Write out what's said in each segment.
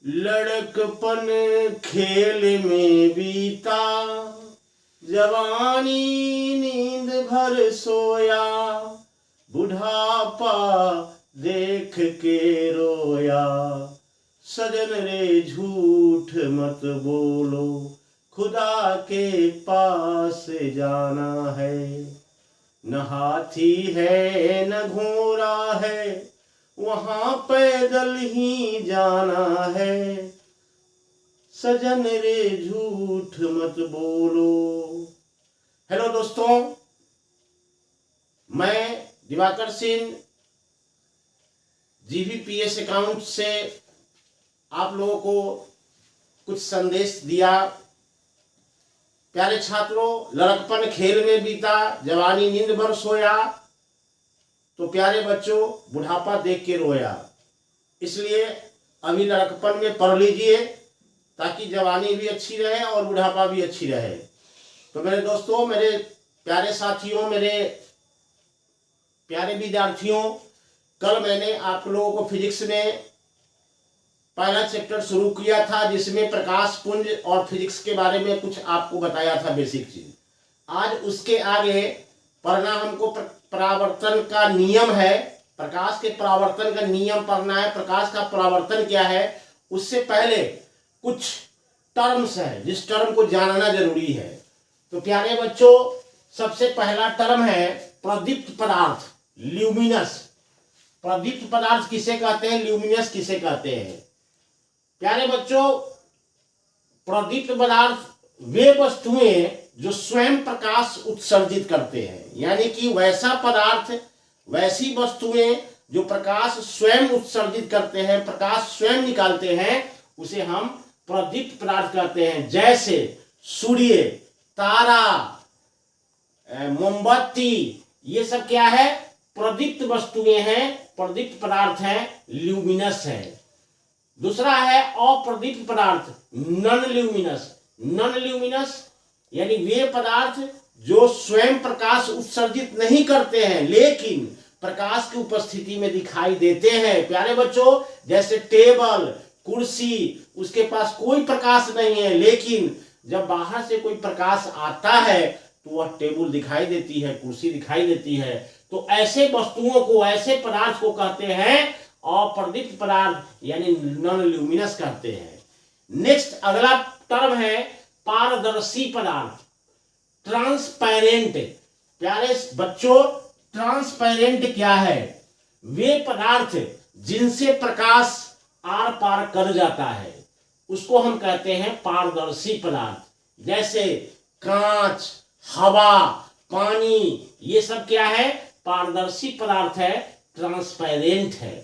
लड़कपन खेल में बीता, जवानी नींद भर सोया, बुढ़ापा देख के रोया। सजन रे झूठ मत बोलो, खुदा के पास जाना है। न हाथी है न घोड़ा है, वहां पैदल ही जाना है। सजन रे झूठ मत बोलो। हेलो दोस्तों, मैं दिवाकर सिंह GVPS अकाउंट से आप लोगों को कुछ संदेश दिया। प्यारे छात्रों, लड़कपन खेल में बीता, जवानी नींद भर सोया, तो प्यारे बच्चों बुढ़ापा देख के रोया। इसलिए अभी लड़कपन में पढ़ लीजिए ताकि जवानी भी अच्छी रहे और बुढ़ापा भी अच्छी रहे। तो मेरे दोस्तों, मेरे प्यारे साथियों, मेरे प्यारे विद्यार्थियों, कल मैंने आप लोगों को फिजिक्स में पहला चैप्टर शुरू किया था जिसमें प्रकाश पुंज और फिजिक्स के बारे में कुछ आपको बताया था बेसिक चीज। आज उसके आगे पढ़ना हमको परावर्तन का नियम है। प्रकाश के परावर्तन का नियम पढ़ना है। प्रकाश का परावर्तन क्या है, उससे पहले कुछ टर्म्स है जिस टर्म को जानना जरूरी है। तो प्यारे बच्चों, सबसे पहला टर्म है प्रदीप्त पदार्थ, ल्यूमिनस। प्रदीप्त पदार्थ किसे कहते हैं, ल्यूमिनस किसे कहते हैं? प्यारे बच्चों, प्रदीप्त पदार्थ वे वस्तुएं जो स्वयं प्रकाश उत्सर्जित करते हैं, यानी कि वैसा पदार्थ, वैसी वस्तुएं जो प्रकाश स्वयं उत्सर्जित करते हैं, प्रकाश स्वयं निकालते हैं, उसे हम प्रदीप्त पदार्थ कहते हैं। जैसे सूर्य, तारा, मोमबत्ती, ये सब क्या है, प्रदीप्त वस्तुएं हैं, प्रदीप्त पदार्थ हैं, ल्यूमिनस है। दूसरा है अप्रदीप्त पदार्थ, नॉन ल्यूमिनस। नॉन ल्यूमिनस यानी वे पदार्थ जो स्वयं प्रकाश उत्सर्जित नहीं करते हैं लेकिन प्रकाश की उपस्थिति में दिखाई देते हैं। प्यारे बच्चों, जैसे टेबल, कुर्सी, उसके पास कोई प्रकाश नहीं है लेकिन जब बाहर से कोई प्रकाश आता है तो वह टेबल दिखाई देती है, कुर्सी दिखाई देती है। तो ऐसे वस्तुओं को, ऐसे पदार्थ को कहते हैं अप्रदीप्त पदार्थ, यानी नॉन ल्यूमिनस कहते हैं। नेक्स्ट अगला टर्म है पारदर्शी पदार्थ, ट्रांसपेरेंट। प्यारे बच्चों, ट्रांसपेरेंट क्या है? वे पदार्थ जिनसे प्रकाश आर पार कर जाता है उसको हम कहते हैं पारदर्शी पदार्थ। जैसे कांच, हवा, पानी, ये सब क्या है, पारदर्शी पदार्थ है, ट्रांसपेरेंट है।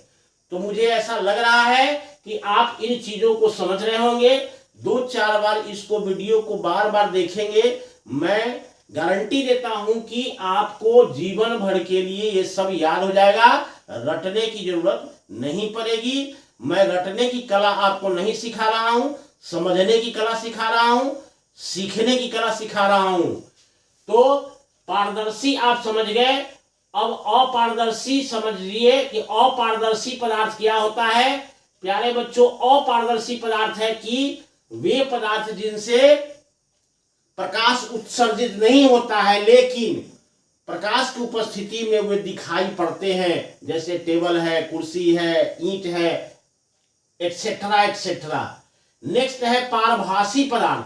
तो मुझे ऐसा लग रहा है कि आप इन चीजों को समझ रहे होंगे। 2-4 बार इसको, वीडियो को बार बार देखेंगे, मैं गारंटी देता हूं कि आपको जीवन भर के लिए ये सब याद हो जाएगा। रटने की जरूरत नहीं पड़ेगी। मैं रटने की कला आपको नहीं सिखा रहा हूं, समझने की कला सिखा रहा हूं, सीखने की कला सिखा रहा हूं। तो पारदर्शी आप समझ गए। अब अपारदर्शी समझ लिए कि अपारदर्शी पदार्थ क्या होता है। प्यारे बच्चों, अपारदर्शी पदार्थ है कि वे पदार्थ जिनसे प्रकाश उत्सर्जित नहीं होता है लेकिन प्रकाश की उपस्थिति में वे दिखाई पड़ते हैं। जैसे टेबल है, कुर्सी है, ईंट है, एटसेट्रा एटसेट्रा। नेक्स्ट है पारभासी पदार्थ,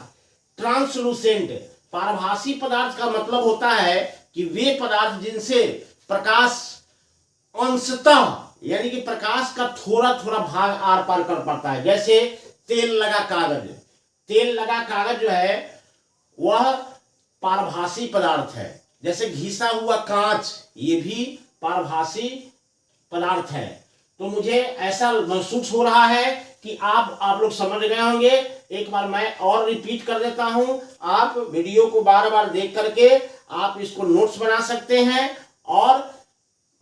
ट्रांसलूसेंट। पारभासी पदार्थ का मतलब होता है कि वे पदार्थ जिनसे प्रकाश अंशतः, यानी कि प्रकाश का थोड़ा थोड़ा भाग आर पार कर पाता है। जैसे तेल लगा कागज, तेल लगा कागज जो है वह पारभासी पदार्थ है। जैसे घिसा हुआ कांच, ये भी पारभासी पदार्थ है। तो मुझे ऐसा महसूस हो रहा है कि आप लोग समझ गए होंगे। एक बार मैं और रिपीट कर देता हूं। आप वीडियो को बार बार देख करके आप इसको नोट्स बना सकते हैं और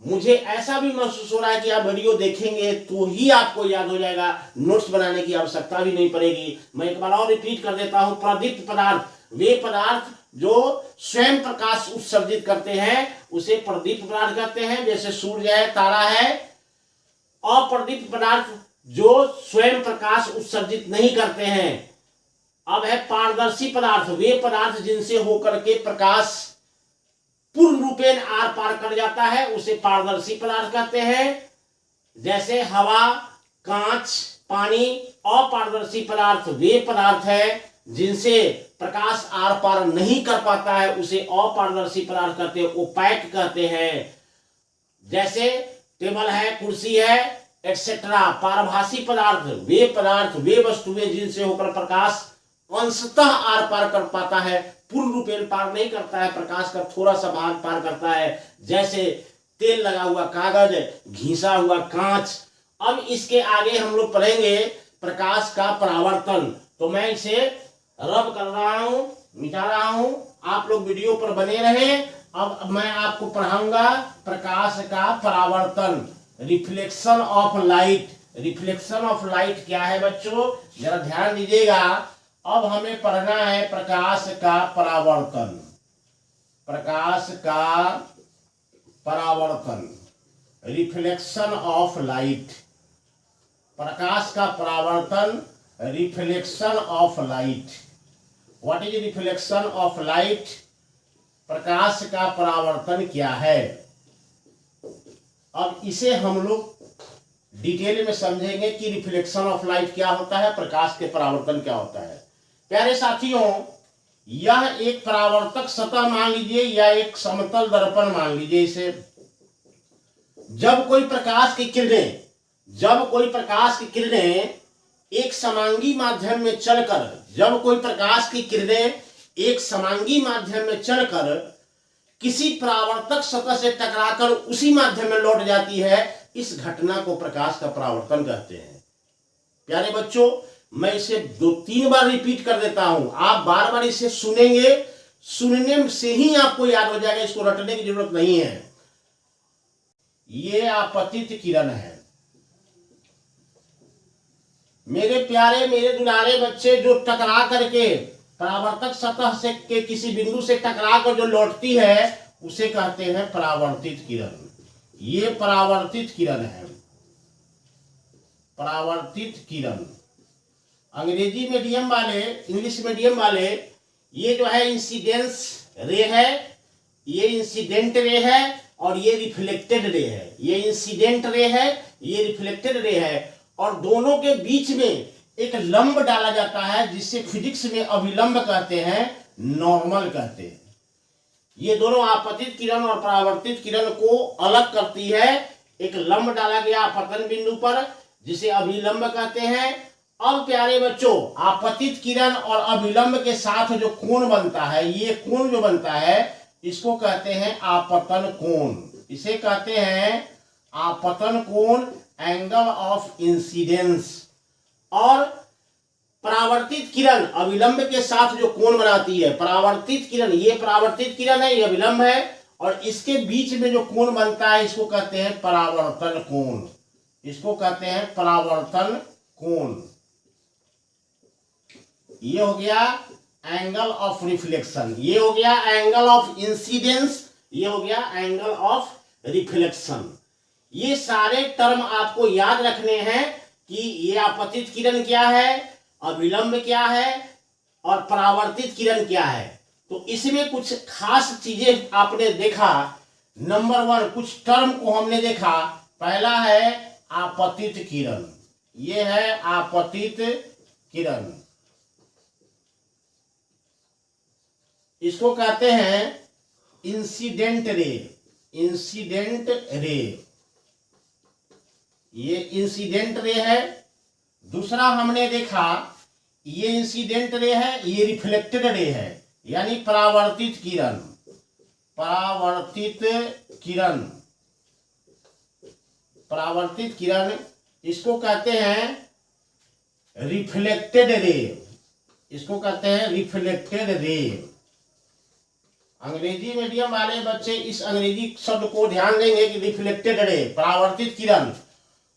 मुझे ऐसा भी महसूस हो रहा है कि आप वीडियो देखेंगे तो ही आपको याद हो जाएगा, नोट्स बनाने की आवश्यकता भी नहीं पड़ेगी। मैं एक बार और रिपीट कर देता हूं। प्रदीप्त पदार्थ, वे पदार्थ जो स्वयं प्रकाश उत्सर्जित करते हैं उसे प्रदीप्त पदार्थ कहते हैं। जैसे सूर्य है, तारा है। अप्रदीप्त पदार्थ जो स्वयं प्रकाश उत्सर्जित नहीं करते हैं। अब है पारदर्शी पदार्थ, वे पदार्थ जिनसे होकर के प्रकाश पूर्ण रूपेण आर पार कर जाता है, उसे पारदर्शी पदार्थ कहते हैं। जैसे हवा, कांच, पानी। अपारदर्शी पदार्थ वे पदार्थ है जिनसे प्रकाश आर पार नहीं कर पाता है, उसे अपारदर्शी पदार्थ कहते हैं, ओपैक कहते हैं। जैसे टेबल है, कुर्सी है, एटसेट्रा। पारभासी पदार्थ वे वस्तुएं जिनसे होकर प्रकाश अंशतः आर पार कर पाता है, पूर्ण रूपेण पार नहीं करता है, प्रकाश का थोड़ा सा भाग पार करता है। जैसे तेल लगा हुआ कागज, घिसा हुआ कांच। अब इसके आगे हम लोग पढ़ेंगे प्रकाश का परावर्तन। तो मैं इसे रब कर रहा हूं, मिटा रहा हूं, आप लोग वीडियो पर बने रहे। अब मैं आपको पढ़ाऊंगा प्रकाश का परावर्तन, reflection of light. Reflection of light क्या है बच्चों, जरा ध्यान दीजिएगा। अब हमें पढ़ना है प्रकाश का परावर्तन। प्रकाश का परावर्तन, रिफ्लेक्शन ऑफ लाइट। प्रकाश का परावर्तन, reflection of light. What is reflection of light? प्रकाश का परावर्तन क्या है? अब इसे हम लोग डिटेल में समझेंगे कि रिफ्लेक्शन ऑफ लाइट क्या होता है, प्रकाश के परावर्तन क्या होता है। प्यारे साथियों, यह एक परावर्तक सतह मान लीजिए या एक समतल दर्पण मान लीजिए इसे। जब कोई प्रकाश की किरणें एक समांगी माध्यम में चलकर किसी परावर्तक सतह से टकराकर उसी माध्यम में लौट जाती है, इस घटना को प्रकाश का परावर्तन कहते हैं। प्यारे बच्चों, मैं इसे 2-3 बार रिपीट कर देता हूं, आप बार बार इसे सुनेंगे, सुनने से ही आपको याद हो जाएगा, इसको रटने की जरूरत नहीं है। ये आपतित किरण है। मेरे प्यारे, मेरे दुलारे बच्चे, जो टकरा करके परावर्तक सतह से के किसी बिंदु से टकरा कर जो लौटती है, उसे कहते हैं परावर्तित किरण। ये परावर्तित किरण है, परावर्तित किरण। अंग्रेजी मीडियम वाले, इंग्लिश मीडियम वाले, ये जो है इंसिडेंस रे है, ये इंसिडेंट रे है, और ये रिफ्लेक्टेड रे है। ये इंसिडेंट रे है, ये रिफ्लेक्टेड रे है, और दोनों के बीच में एक लंब डाला जाता है, जिससे फिजिक्स में अभिलंब कहते हैं, नॉर्मल कहते हैं। ये दोनों आपतित किरण और परावर्तित किरण को अलग करती है। एक लंब डाला गया आपतन बिंदु पर, जिसे अभिलंब कहते हैं। अब प्यारे बच्चों, आपतित किरण और अभिलंब के साथ जो कोण बनता है, ये कोण जो बनता है, इसको कहते हैं आपतन कोण। इसे कहते हैं आपतन कोण, एंगल ऑफ इंसिडेंस। और परावर्तित किरण अभिलंब के साथ जो कोण बनाती है, परावर्तित किरण, ये परावर्तित किरण है, ये अभिलंब है, और इसके बीच में जो कोण बनता है, इसको कहते हैं परावर्तन कोण। इसको कहते हैं परावर्तन कोण। ये हो गया एंगल ऑफ रिफ्लेक्शन, ये हो गया एंगल ऑफ इंसिडेंस, ये हो गया एंगल ऑफ रिफ्लेक्शन। ये सारे टर्म आपको याद रखने हैं कि ये आपतित किरण क्या है, अभिलंब क्या है, और परावर्तित किरण क्या है। तो इसमें कुछ खास चीजें आपने देखा। नंबर 1, कुछ टर्म को हमने देखा। पहला है आपतित किरण, ये है आपतित किरण। इसको कहते हैं इंसिडेंट रे, इंसिडेंट रे, ये इंसिडेंट रे है। दूसरा हमने देखा, ये इंसिडेंट रे है, ये रिफ्लेक्टेड रे है, यानी परावर्तित किरण। परावर्तित किरण, परावर्तित किरण, इसको कहते हैं रिफ्लेक्टेड रे, इसको कहते हैं रिफ्लेक्टेड रे। अंग्रेजी मीडियम वाले बच्चे इस अंग्रेजी शब्द को ध्यान देंगे कि रिफ्लेक्टेड रे, परावर्तित किरण।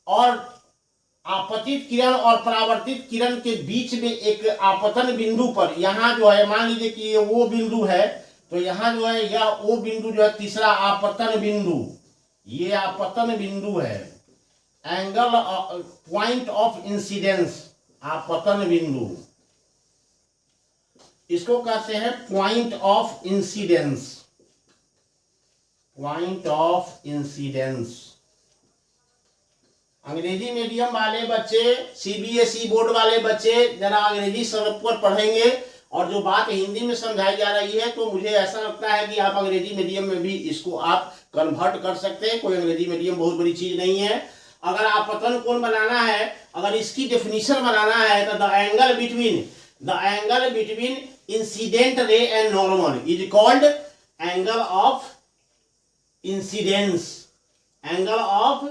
और आपतित किरण और परावर्तित किरण के बीच में एक आपतन बिंदु पर, यहाँ जो है, मान लीजिए कि ये वो बिंदु है, तो यहाँ जो है, यह वो बिंदु जो है तीसरा आपतन बिंदु, ये आपतन बिंदु है। एंगल पॉइंट ऑफ इंसिडेंस, आपतन बिंदु, इसको कहते हैं point of incidence, point of incidence. अंग्रेजी मीडियम वाले बच्चे, सीबीएसई बोर्ड वाले बच्चे जरा अंग्रेजी शब्द पर पढ़ेंगे और जो बात हिंदी में समझाई जा रही है तो मुझे ऐसा लगता है कि आप अंग्रेजी मीडियम में भी इसको आप कन्वर्ट कर सकते हैं। कोई अंग्रेजी मीडियम बहुत बड़ी चीज नहीं है। अगर आपतन कोण बनाना है, अगर इसकी डेफिनेशन बनाना है तो the angle between incident ray and normal is called angle of incidence, angle of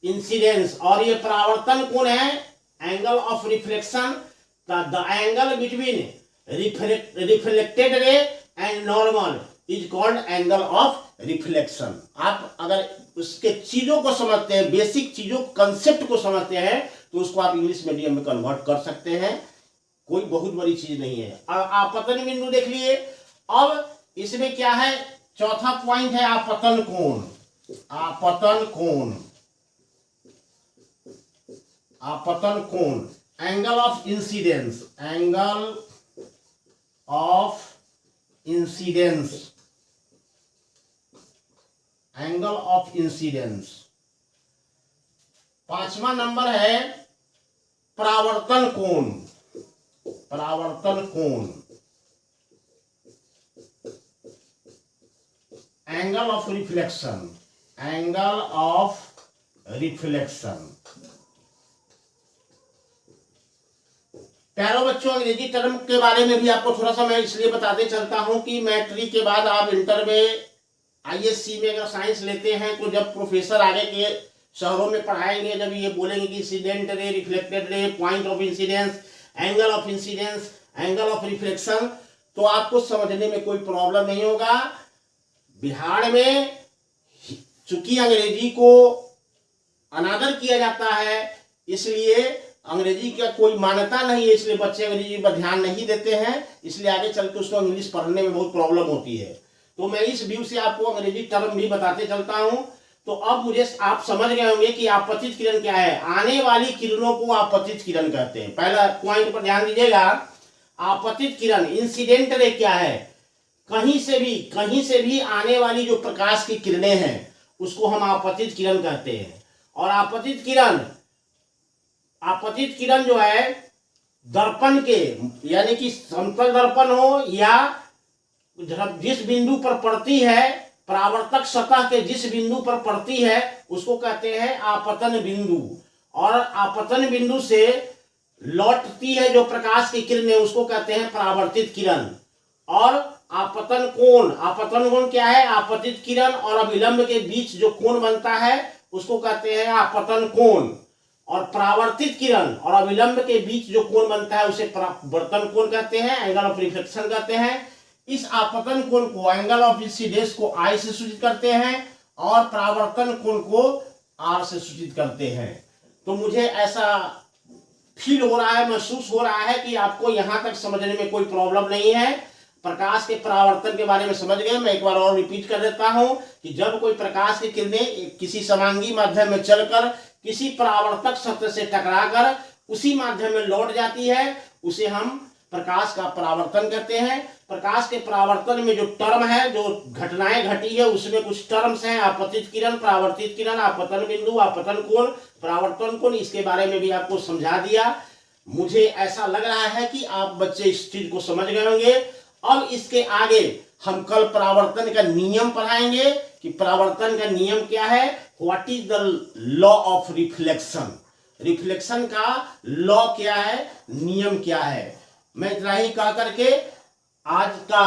incidence. और ये परावर्तन कोण है angle of reflection, the angle between reflected ray and normal is called angle of reflection. आप अगर उसके चीजों को समझते हैं, बेसिक चीजों कंसेप्ट को समझते हैं तो उसको आप इंग्लिश मीडियम में कन्वर्ट कर सकते हैं। कोई बहुत बड़ी चीज नहीं है। आपतन बिंदु देख लिए। अब इसमें क्या है, चौथा पॉइंट है आपतन कोण। आपतन कोण, आपतन कोण, angle of incidence, angle of incidence, angle of incidence. पांचवा नंबर है परावर्तन कोण, परावर्तन कोण, angle of reflection, angle of reflection. प्यारो बच्चों, अंग्रेजी टर्म के बारे में भी आपको थोड़ा सा मैं इसलिए बताते चलता हूं कि मैट्रिक के बाद आप इंटर में आईएससी में अगर साइंस लेते हैं तो जब प्रोफेसर आगे के शहरों में पढ़ाएंगे, जब ये बोलेंगे कि incident ray, reflected ray, point of incidence, angle of incidence, angle of reflection, तो आपको समझने में कोई प्रॉब्लम नहीं होगा। बिहार में चूंकि अंग्रेजी को अनादर किया जाता है, इसलिए अंग्रेजी का कोई मान्यता नहीं है, इसलिए बच्चे अंग्रेजी पर ध्यान नहीं देते हैं, इसलिए आगे चल के उसको इंग्लिश पढ़ने में बहुत प्रॉब्लम होती है। तो मैं इस व्यू से आपको अंग्रेजी टर्म भी बताते चलता हूं। तो अब मुझे आप समझ गए होंगे कि आपतित किरण क्या है। आने वाली किरणों को आपतित किरण कहते हैं। पहला पॉइंट पर ध्यान दीजिएगा, आपतित किरण, इंसिडेंट रे क्या है, कहीं से भी आने वाली जो प्रकाश की किरणें हैं उसको हम आपतित किरण कहते हैं। और आपतित किरण जो है दर्पण के, यानी कि समतल दर्पण हो या जिस बिंदु पर पड़ती है, परावर्तक सतह के जिस बिंदु पर पड़ती है उसको कहते हैं आपतन बिंदु। और आपतन बिंदु से लौटती है जो प्रकाश की किरणें उसको कहते हैं परावर्तित किरण। और आपतन कोण क्या है, आपतित किरण और अभिलंब के बीच जो कोण बनता है उसको कहते हैं आपतन कोण। और परावर्तित किरण और अभिलंब के बीच जो कोण बनता है उसे परावर्तन कोण कहते हैं, एंगल ऑफ रिफ्लेक्शन कहते हैं। इस आपतन कोण को, एंगल ऑफ इंसिडेंस को I से सूचित करते हैं और परावर्तन कोण को R से सूचित करते हैं। तो मुझे ऐसा फील हो रहा है, महसूस हो रहा है कि आपको यहां तक समझने में कोई प्रॉब्लम नहीं है। प्रकाश के परावर्तन के बारे में समझ गए। मैं एक बार और रिपीट कर देता हूं कि जब कोई प्रकाश की किरणें किसी समांगी माध्यम में चलकर किसी परावर्तक सतह से टकराकर उसी माध्यम में लौट जाती है, उसे हम प्रकाश का परावर्तन कहते हैं। प्रकाश के परावर्तन में जो टर्म है, जो घटनाएं घटी है, उसमें कुछ टर्म्स हैं, आपतित किरण, परावर्तित किरण, आपतन बिंदु, आपतन कोण, परावर्तन कोण। इसके बारे में भी आपको समझा दिया। मुझे ऐसा लग रहा है कि आप बच्चे इस चीज को समझ गए होंगे। अब इसके आगे हम कल परावर्तन का नियम पढ़ाएंगे कि परावर्तन का नियम क्या है, what is the law of reflection, reflection का लॉ क्या है, नियम क्या है। मैं इतना ही कह करके आज का